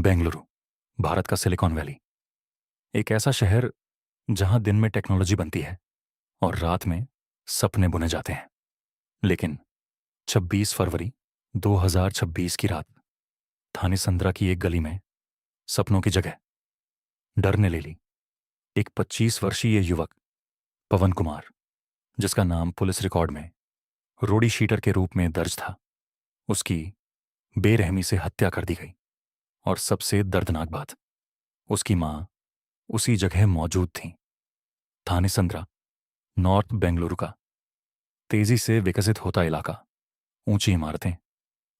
बेंगलुरु, भारत का silicon valley. एक ऐसा शहर जहां दिन में टेक्नोलॉजी बनती है और रात में सपने बुने जाते हैं। लेकिन 26 फरवरी 2026 की रात थाने संद्रा की एक गली में सपनों की जगह डर ने ले ली। एक 25 वर्षीय युवक पवन कुमार, जिसका नाम पुलिस रिकॉर्ड में रोडी शीटर के रूप में दर्ज था, उसकी बेरहमी से हत्या कर दी गई। और सबसे दर्दनाक बात, उसकी मां उसी जगह मौजूद थी। थाने संद्रा नॉर्थ बेंगलुरु का तेजी से विकसित होता इलाका, ऊंची इमारतें,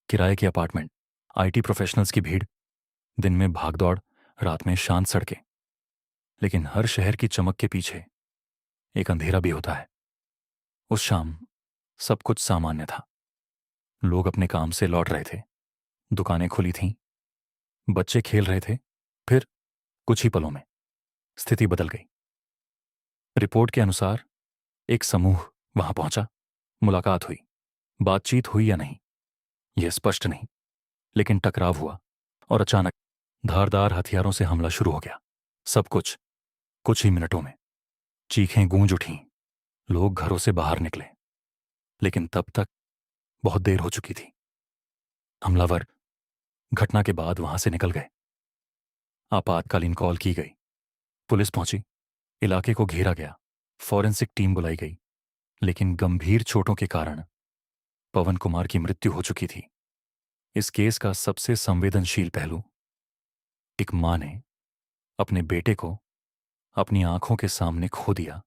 किराए के अपार्टमेंट, आईटी प्रोफेशनल्स की भीड़, दिन में भागदौड़, रात में शांत सड़कें। लेकिन हर शहर की चमक के पीछे एक अंधेरा भी होता है। उस शाम सब कुछ सामान्य था। लोग अपने काम से लौट रहे थे, दुकानें खुली थीं, बच्चे खेल रहे थे। फिर कुछ ही पलों में स्थिति बदल गई। रिपोर्ट के अनुसार एक समूह वहां पहुंचा। मुलाकात हुई, बातचीत हुई या नहीं यह स्पष्ट नहीं, लेकिन टकराव हुआ और अचानक धारदार हथियारों से हमला शुरू हो गया। सब कुछ ही मिनटों में। चीखें गूंज उठीं, लोग घरों से बाहर निकले, लेकिन तब तक बहुत देर हो चुकी थी। हमलावर घटना के बाद वहां से निकल गए। आपातकालीन कॉल की गई, पुलिस पहुंची, इलाके को घेरा गया, फॉरेंसिक टीम बुलाई गई। लेकिन गंभीर चोटों के कारण पवन कुमार की मृत्यु हो चुकी थी। इस केस का सबसे संवेदनशील पहलू, एक मां ने अपने बेटे को अपनी आंखों के सामने खो दिया।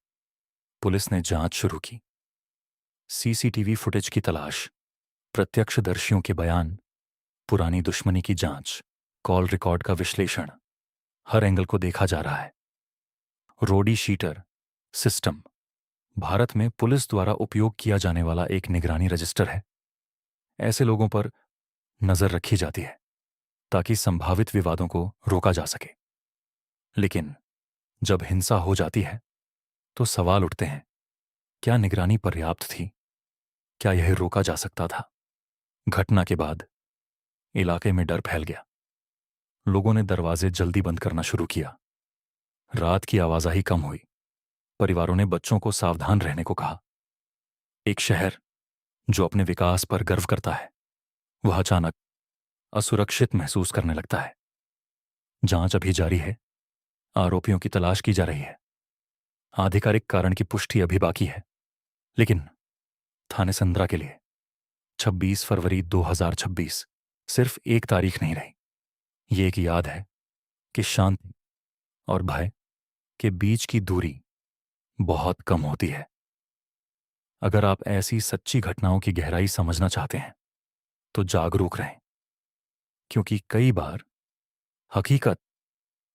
पुलिस ने जांच शुरू की, सीसीटीवी फुटेज की तलाश, प्रत्यक्षदर्शियों के बयान, पुरानी दुश्मनी की जांच, कॉल रिकॉर्ड का विश्लेषण। हर एंगल को देखा जा रहा है। रोडी शीटर सिस्टम भारत में पुलिस द्वारा उपयोग किया जाने वाला एक निगरानी रजिस्टर है। ऐसे लोगों पर नजर रखी जाती है ताकि संभावित विवादों को रोका जा सके। लेकिन जब हिंसा हो जाती है तो सवाल उठते हैं, क्या निगरानी पर्याप्त थी? क्या यह रोका जा सकता था? घटना के बाद इलाके में डर फैल गया। लोगों ने दरवाजे जल्दी बंद करना शुरू किया। रात की आवाजाही कम हुई। परिवारों ने बच्चों को सावधान रहने को कहा। एक शहर जो अपने विकास पर गर्व करता है, वह अचानक असुरक्षित महसूस करने लगता है। जांच अभी जारी है, आरोपियों की तलाश की जा रही है, आधिकारिक कारण की पुष्टि अभी बाकी है। लेकिन थाने संद्रा के लिए 26 फरवरी 2026 सिर्फ एक तारीख नहीं रही। ये एक याद है कि शांति और भय के बीच की दूरी बहुत कम होती है। अगर आप ऐसी सच्ची घटनाओं की गहराई समझना चाहते हैं तो जागरूक रहें, क्योंकि कई बार हकीकत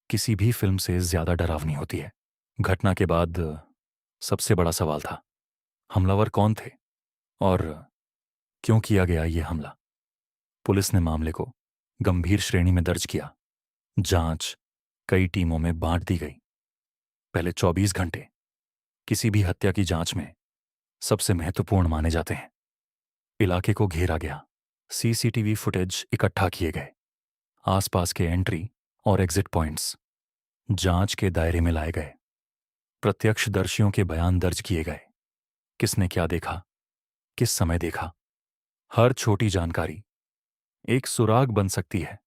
किसी भी फिल्म से ज्यादा डरावनी होती है। घटना के बाद सबसे बड़ा सवाल था, हमलावर कौन थे और क्यों किया गया ये हमला? पुलिस ने मामले को गंभीर श्रेणी में दर्ज किया। जांच कई टीमों में बांट दी गई। पहले 24 घंटे किसी भी हत्या की जांच में सबसे महत्वपूर्ण माने जाते हैं। इलाके को घेरा गया, सीसीटीवी फुटेज इकट्ठा किए गए, आसपास के एंट्री और एग्जिट पॉइंट्स जांच के दायरे में लाए गए, प्रत्यक्षदर्शियों के बयान दर्ज किए गए। किसने क्या देखा, किस समय देखा, हर छोटी जानकारी एक सुराग बन सकती है।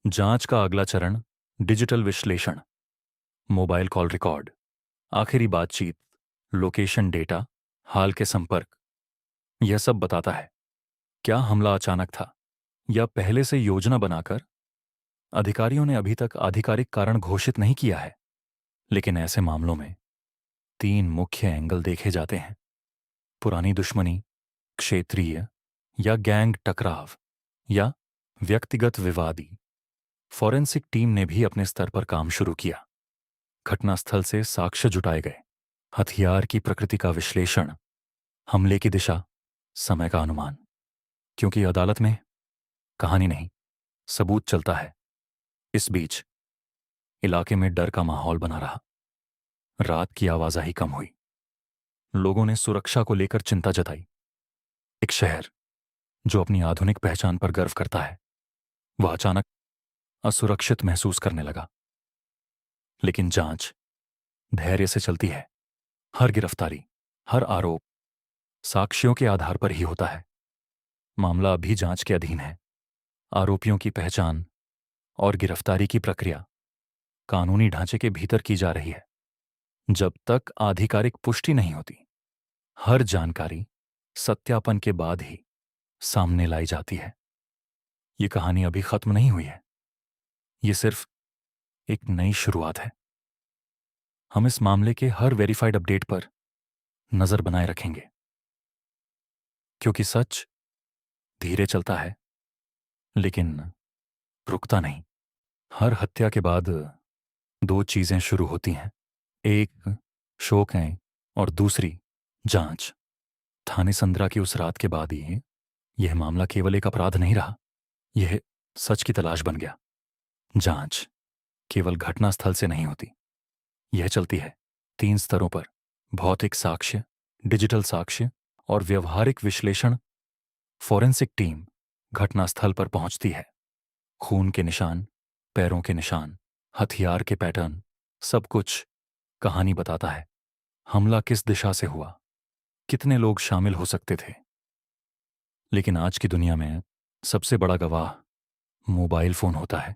जांच का अगला चरण डिजिटल विश्लेषण, मोबाइल कॉल रिकॉर्ड, आखिरी बातचीत, लोकेशन डेटा, हाल के संपर्क। यह सब बताता है क्या हमला अचानक था या पहले से योजना बनाकर। अधिकारियों ने अभी तक आधिकारिक कारण घोषित नहीं किया है, लेकिन ऐसे मामलों में 3 मुख्य एंगल देखे जाते हैं: पुरानी दुश्मनी, क्षेत्रीय या गैंग टकराव, या व्यक्तिगत विवादी। फॉरेंसिक टीम ने भी अपने स्तर पर काम शुरू किया। घटनास्थल से साक्ष्य जुटाए गए, हथियार की प्रकृति का विश्लेषण, हमले की दिशा, समय का अनुमान। क्योंकि अदालत में कहानी नहीं, सबूत चलता है। इस बीच इलाके में डर का माहौल बना रहा। रात की आवाजाही कम हुई, लोगों ने सुरक्षा को लेकर चिंता जताई। एक शहर जो अपनी आधुनिक पहचान पर गर्व करता है, वह अचानक असुरक्षित महसूस करने लगा। लेकिन जांच धैर्य से चलती है। हर गिरफ्तारी, हर आरोप साक्ष्यों के आधार पर ही होता है। मामला अभी जांच के अधीन है। आरोपियों की पहचान और गिरफ्तारी की प्रक्रिया कानूनी ढांचे के भीतर की जा रही है। जब तक आधिकारिक पुष्टि नहीं होती, हर जानकारी सत्यापन के बाद ही सामने लाई जाती है। ये कहानी अभी खत्म नहीं हुई है। ये सिर्फ एक नई शुरुआत है। हम इस मामले के हर वेरीफाइड अपडेट पर नजर बनाए रखेंगे, क्योंकि सच धीरे चलता है लेकिन रुकता नहीं। हर हत्या के बाद दो चीजें शुरू होती हैं, एक शोक है और दूसरी जांच। थाने संद्रा की उस रात के बाद ही यह मामला केवल एक अपराध नहीं रहा, यह सच की तलाश बन गया। जांच केवल घटनास्थल से नहीं होती, यह चलती है 3 स्तरों पर: भौतिक साक्ष्य, डिजिटल साक्ष्य और व्यवहारिक विश्लेषण। फॉरेंसिक टीम घटनास्थल पर पहुंचती है। खून के निशान, पैरों के निशान, हथियार के पैटर्न, सब कुछ कहानी बताता है। हमला किस दिशा से हुआ, कितने लोग शामिल हो सकते थे। लेकिन आज की दुनिया में सबसे बड़ा गवाह मोबाइल फोन होता है।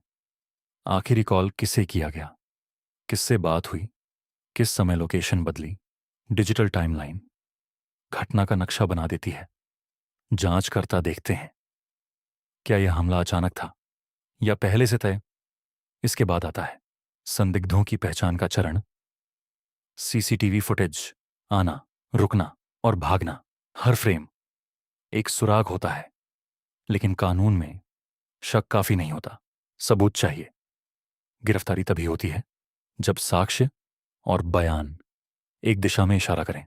आखिरी कॉल किसे किया गया, किससे बात हुई, किस समय लोकेशन बदली, डिजिटल टाइमलाइन घटना का नक्शा बना देती है। जांचकर्ता देखते हैं, क्या यह हमला अचानक था या पहले से तय। इसके बाद आता है संदिग्धों की पहचान का चरण। सीसीटीवी फुटेज, आना, रुकना और भागना, हर फ्रेम एक सुराग होता है। लेकिन कानून में शक काफी नहीं होता, सबूत चाहिए। गिरफ्तारी तभी होती है जब साक्ष्य और बयान एक दिशा में इशारा करें।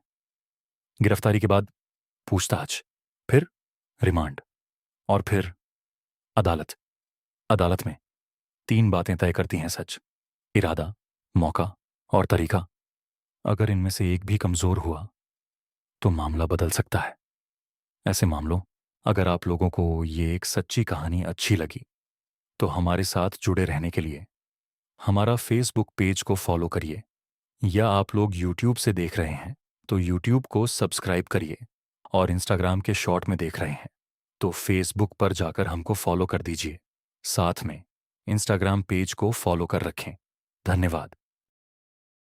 गिरफ्तारी के बाद पूछताछ, फिर रिमांड और फिर अदालत। अदालत में 3 बातें तय करती हैं सच, इरादा, मौका और तरीका। अगर इनमें से एक भी कमजोर हुआ तो मामला बदल सकता है। ऐसे मामलों, अगर आप लोगों को ये एक सच्ची कहानी अच्छी लगी तो हमारे साथ जुड़े रहने के लिए हमारा फेसबुक पेज को फॉलो करिए, या आप लोग यूट्यूब से देख रहे हैं तो यूट्यूब को सब्सक्राइब करिए, और इंस्टाग्राम के शॉर्ट में देख रहे हैं तो फेसबुक पर जाकर हमको फॉलो कर दीजिए। साथ में इंस्टाग्राम पेज को फॉलो कर रखें। धन्यवाद।